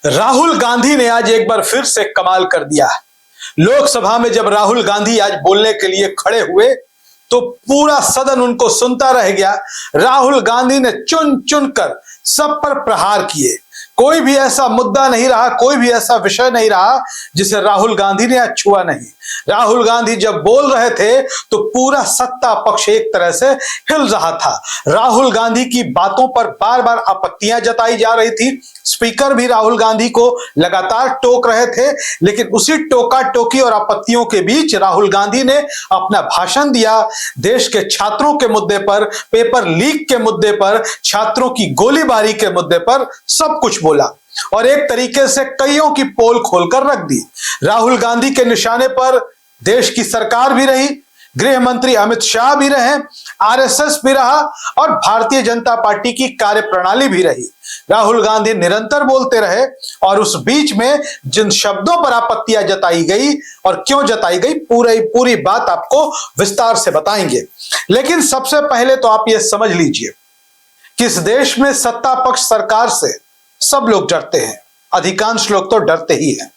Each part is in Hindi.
राहुल गांधी ने आज एक बार फिर से कमाल कर दिया। लोकसभा में जब राहुल गांधी आज बोलने के लिए खड़े हुए तो पूरा सदन उनको सुनता रह गया। राहुल गांधी ने चुन चुन कर सब पर प्रहार किए। कोई भी ऐसा मुद्दा नहीं रहा, कोई भी ऐसा विषय नहीं रहा जिसे राहुल गांधी ने आज छुआ नहीं। राहुल गांधी जब बोल रहे थे तो पूरा सत्ता पक्ष एक तरह से हिल रहा था। राहुल गांधी की बातों पर बार बार आपत्तियां जताई जा रही थी। स्पीकर भी राहुल गांधी को लगातार टोक रहे थे, लेकिन उसी टोका टोकी और आपत्तियों के बीच राहुल गांधी ने अपना भाषण दिया। देश के छात्रों के मुद्दे पर, पेपर लीक के मुद्दे पर, छात्रों की गोलीबारी के मुद्दे पर सब कुछ बोला और एक तरीके से कईयों की पोल खोलकर रख दी। राहुल गांधी के निशाने पर देश की सरकार भी रही, गृह मंत्री अमित शाह भी रहे, आरएसएस भी रहा और भारतीय जनता पार्टी की कार्यप्रणाली भी रही। राहुल गांधी निरंतर बोलते रहे और उस बीच में जिन शब्दों पर आपत्तियां जताई गई और क्यों जताई गई, पूरी बात आपको विस्तार से बताएंगे। लेकिन सबसे पहले तो आप यह समझ लीजिए कि इस देश में सत्ता पक्ष सरकार से सब लोग डरते हैं, अधिकांश लोग तो डरते ही हैं।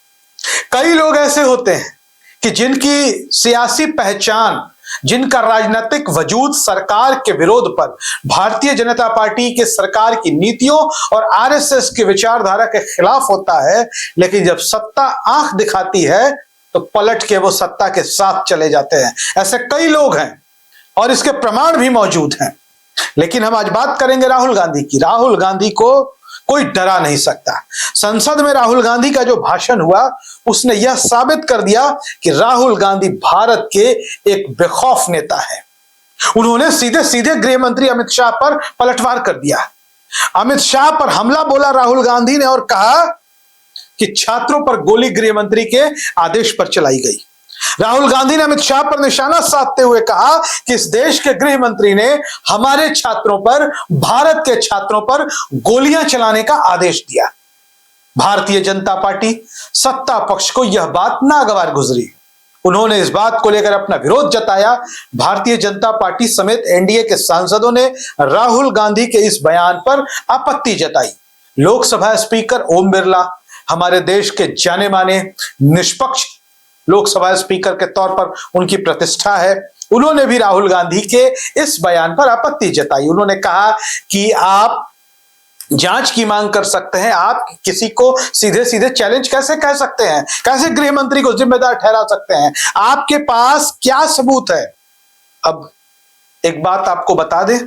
कई लोग ऐसे होते हैं कि जिनकी सियासी पहचान, जिनका राजनीतिक वजूद सरकार के विरोध पर, भारतीय जनता पार्टी के सरकार की नीतियों और आरएसएस की विचारधारा के खिलाफ होता है, लेकिन जब सत्ता आंख दिखाती है तो पलट के वो सत्ता के साथ चले जाते हैं। ऐसे कई लोग हैं और इसके प्रमाण भी मौजूद हैं। लेकिन हम आज बात करेंगे राहुल गांधी की। राहुल गांधी को कोई डरा नहीं सकता। संसद में राहुल गांधी का जो भाषण हुआ उसने यह साबित कर दिया कि राहुल गांधी भारत के एक बेखौफ नेता है। उन्होंने सीधे सीधे गृह मंत्री अमित शाह पर पलटवार कर दिया। अमित शाह पर हमला बोला राहुल गांधी ने और कहा कि छात्रों पर गोली गृह मंत्री के आदेश पर चलाई गई। राहुल गांधी ने अमित शाह पर निशाना साधते हुए कहा कि इस देश के गृह मंत्री ने हमारे छात्रों पर, भारत के छात्रों पर गोलियां चलाने का आदेश दिया। भारतीय जनता पार्टी सत्ता पक्ष को यह बात नागवार गुजरी। उन्होंने इस बात को लेकर अपना विरोध जताया। भारतीय जनता पार्टी समेत एनडीए के सांसदों ने राहुल गांधी के इस बयान पर आपत्ति जताई। लोकसभा स्पीकर ओम बिरला, हमारे देश के जाने माने निष्पक्ष लोकसभा स्पीकर के तौर पर उनकी प्रतिष्ठा है, उन्होंने भी राहुल गांधी के इस बयान पर आपत्ति जताई। उन्होंने कहा कि आप जांच की मांग कर सकते हैं, आप किसी को सीधे सीधे चैलेंज कैसे कह सकते हैं, कैसे गृह मंत्री को जिम्मेदार ठहरा सकते हैं, आपके पास क्या सबूत है। अब एक बात आपको बता दें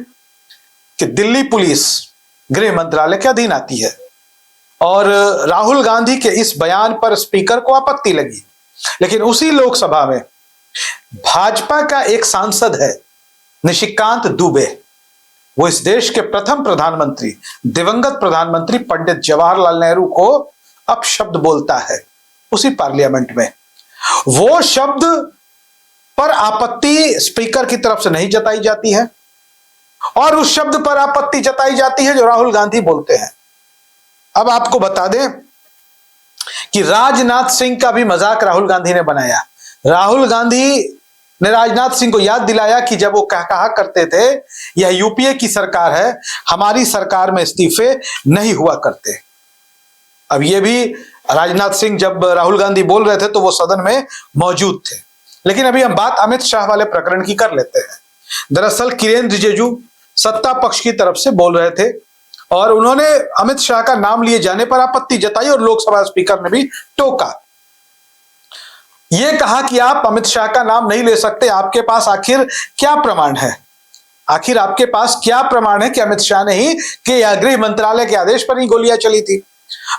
कि दिल्ली पुलिस गृह मंत्रालय के अधीन आती है और राहुल गांधी के इस बयान पर स्पीकर को आपत्ति लगी। लेकिन उसी लोकसभा में भाजपा का एक सांसद है निशिकांत दुबे, वो इस देश के प्रथम प्रधानमंत्री, दिवंगत प्रधानमंत्री पंडित जवाहरलाल नेहरू को अपशब्द बोलता है उसी पार्लियामेंट में। वो शब्द पर आपत्ति स्पीकर की तरफ से नहीं जताई जाती है और उस शब्द पर आपत्ति जताई जाती है जो राहुल गांधी बोलते हैं। अब आपको बता दें कि राजनाथ सिंह का भी मजाक राहुल गांधी ने बनाया। राहुल गांधी ने राजनाथ सिंह को याद दिलाया कि जब वो कहा करते थे यह यूपीए की सरकार है, हमारी सरकार में इस्तीफे नहीं हुआ करते। अब ये भी राजनाथ सिंह जब राहुल गांधी बोल रहे थे तो वो सदन में मौजूद थे। लेकिन अभी हम बात अमित शाह वाले प्रकरण की कर लेते हैं। दरअसल किरेन रिजिजू सत्ता पक्ष की तरफ से बोल रहे थे और उन्होंने अमित शाह का नाम लिए जाने पर आपत्ति जताई और लोकसभा स्पीकर ने भी टोका। यह कहा कि आप अमित शाह का नाम नहीं ले सकते, आपके पास आखिर क्या प्रमाण है, आखिर आपके पास क्या प्रमाण है कि अमित शाह ने ही कि गृह मंत्रालय के आदेश पर ही गोलियां चली थी।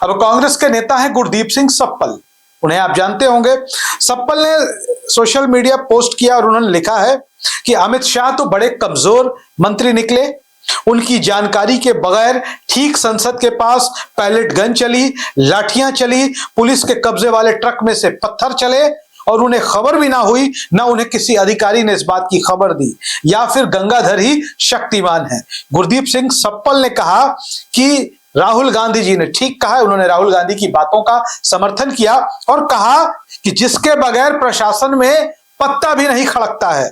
अब कांग्रेस के नेता हैं गुरदीप सिंह सप्पल, उन्हें आप जानते होंगे। सप्पल ने सोशल मीडिया पोस्ट किया और उन्होंने लिखा है कि अमित शाह तो बड़े कमजोर मंत्री निकले, उनकी जानकारी के बगैर ठीक संसद के पास पैलेट गन चली, लाठियां चली, पुलिस के कब्जे वाले ट्रक में से पत्थर चले और उन्हें खबर भी ना हुई, ना उन्हें किसी अधिकारी ने इस बात की खबर दी, या फिर गंगाधर ही शक्तिमान है। गुरदीप सिंह सप्पल ने कहा कि राहुल गांधी जी ने ठीक कहा है। उन्होंने राहुल गांधी की बातों का समर्थन किया और कहा कि जिसके बगैर प्रशासन में पत्ता भी नहीं खड़कता है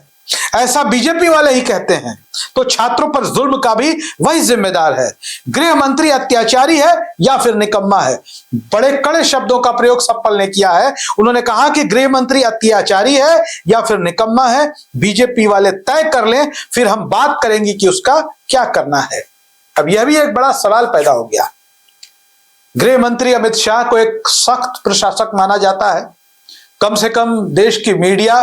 ऐसा बीजेपी वाले ही कहते हैं तो छात्रों पर जुल्म का भी वही जिम्मेदार है। गृह मंत्री अत्याचारी है या फिर निकम्मा है? बड़े कड़े शब्दों का प्रयोग सप्पल ने किया है। उन्होंने कहा कि गृह मंत्री अत्याचारी है या फिर निकम्मा है। बीजेपी वाले तय कर लें, फिर हम बात करेंगे कि उसका क्या करना है। अब यह भी एक बड़ा सवाल पैदा हो गया। गृह मंत्री अमित शाह को एक सख्त प्रशासक माना जाता है। कम से कम देश की मीडिया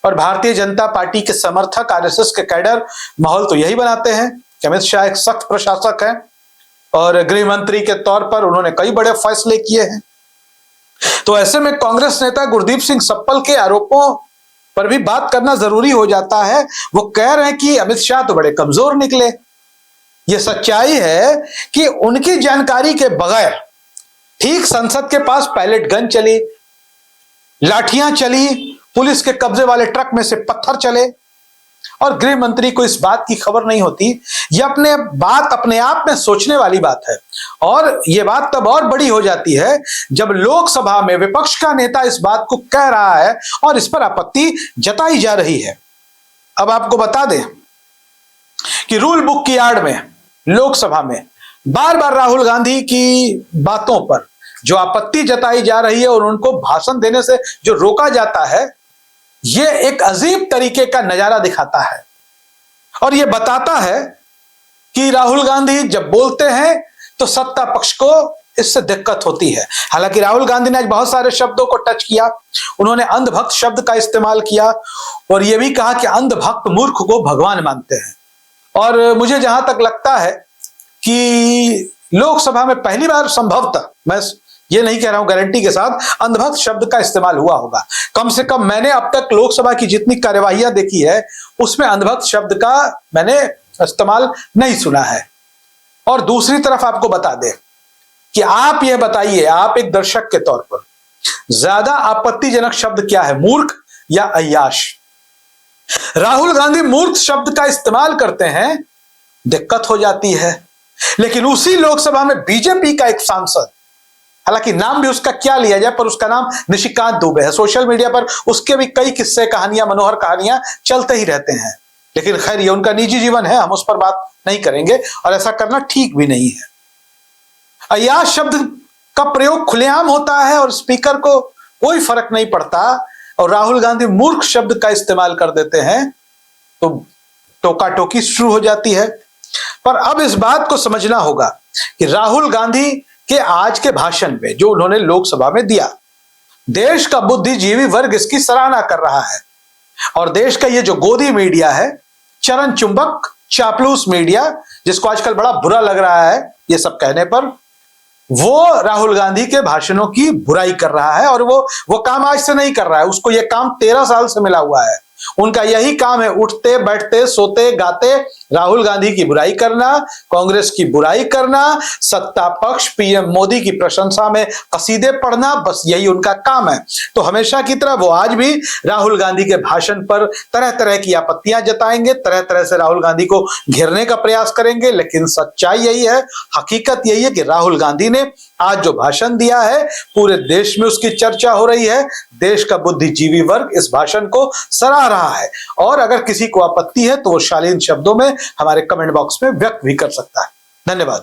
और भारतीय जनता पार्टी के समर्थक, आरएसएस के कैडर माहौल तो यही बनाते हैं कि अमित शाह एक सख्त प्रशासक है और गृह मंत्री के तौर पर उन्होंने कई बड़े फैसले किए हैं। तो ऐसे में कांग्रेस नेता गुरदीप सिंह सप्पल के आरोपों पर भी बात करना जरूरी हो जाता है। वो कह रहे हैं कि अमित शाह तो बड़े कमजोर निकले। यह सच्चाई है कि उनकी जानकारी के बगैर ठीक संसद के पास पैलेट गन चली, लाठियां चली, पुलिस के कब्जे वाले ट्रक में से पत्थर चले और गृह मंत्री को इस बात की खबर नहीं होती। यह अपने आप में सोचने वाली बात है। और यह बात तब और बड़ी हो जाती है जब लोकसभा में विपक्ष का नेता इस बात को कह रहा है और इस पर आपत्ति जताई जा रही है। अब आपको बता दें कि रूल बुक की आड़ में लोकसभा में बार बार राहुल गांधी की बातों पर जो आपत्ति जताई जा रही है और उनको भाषण देने से जो रोका जाता है, यह एक अजीब तरीके का नजारा दिखाता है और यह बताता है कि राहुल गांधी जब बोलते हैं तो सत्ता पक्ष को इससे दिक्कत होती है। हालांकि राहुल गांधी ने आज बहुत सारे शब्दों को टच किया। उन्होंने अंधभक्त शब्द का इस्तेमाल किया और यह भी कहा कि अंधभक्त मूर्ख को भगवान मानते हैं। और मुझे जहां तक लगता है कि लोकसभा में पहली बार संभवतः, मैं ये नहीं कह रहा हूं गारंटी के साथ, अंधभक्त शब्द का इस्तेमाल हुआ होगा। कम से कम मैंने अब तक लोकसभा की जितनी कार्यवाहियां देखी है उसमें अंधभक्त शब्द का मैंने इस्तेमाल नहीं सुना है। और दूसरी तरफ आपको बता दें कि आप यह बताइए, आप एक दर्शक के तौर पर ज्यादा आपत्तिजनक शब्द क्या है, मूर्ख या अय्याश? राहुल गांधी मूर्ख शब्द का इस्तेमाल करते हैं, दिक्कत हो जाती है। लेकिन उसी लोकसभा में बीजेपी का एक सांसद, हालांकि नाम भी उसका क्या लिया जाए, पर उसका नाम निशिकांत दुबे है। सोशल मीडिया पर उसके भी कई किस्से, कहानियां, मनोहर कहानियां चलते ही रहते हैं। लेकिन खैर, ये उनका निजी जीवन है, हम उस पर बात नहीं करेंगे और ऐसा करना ठीक भी नहीं है। अय्याश शब्द का प्रयोग खुलेआम होता है और स्पीकर को कोई फर्क नहीं पड़ता और राहुल गांधी मूर्ख शब्द का इस्तेमाल कर देते हैं तो टोका टोकी शुरू हो जाती है। पर अब इस बात को समझना होगा कि राहुल गांधी के आज के भाषण में जो उन्होंने लोकसभा में दिया, देश का बुद्धिजीवी वर्ग इसकी सराहना कर रहा है और देश का ये जो गोदी मीडिया है, चरण चुंबक चापलूस मीडिया, जिसको आजकल बड़ा बुरा लग रहा है ये सब कहने पर, वो राहुल गांधी के भाषणों की बुराई कर रहा है। और वो काम आज से नहीं कर रहा है, उसको ये काम 13 साल से मिला हुआ है। उनका यही काम है, उठते बैठते सोते गाते राहुल गांधी की बुराई करना, कांग्रेस की बुराई करना, सत्ता पक्ष पीएम मोदी की प्रशंसा में कसीदे पढ़ना, बस यही उनका काम है। तो हमेशा की तरह वो आज भी राहुल गांधी के भाषण पर तरह तरह की आपत्तियां जताएंगे, तरह तरह से राहुल गांधी को घेरने का प्रयास करेंगे। लेकिन सच्चाई यही है, हकीकत यही है कि राहुल गांधी ने आज जो भाषण दिया है, पूरे देश में उसकी चर्चा हो रही है। देश का बुद्धिजीवी वर्ग इस भाषण को सराह रहा है और अगर किसी को आपत्ति है तो वो शालीन शब्दों में हमारे कमेंट बॉक्स में व्यक्त भी कर सकता है। धन्यवाद।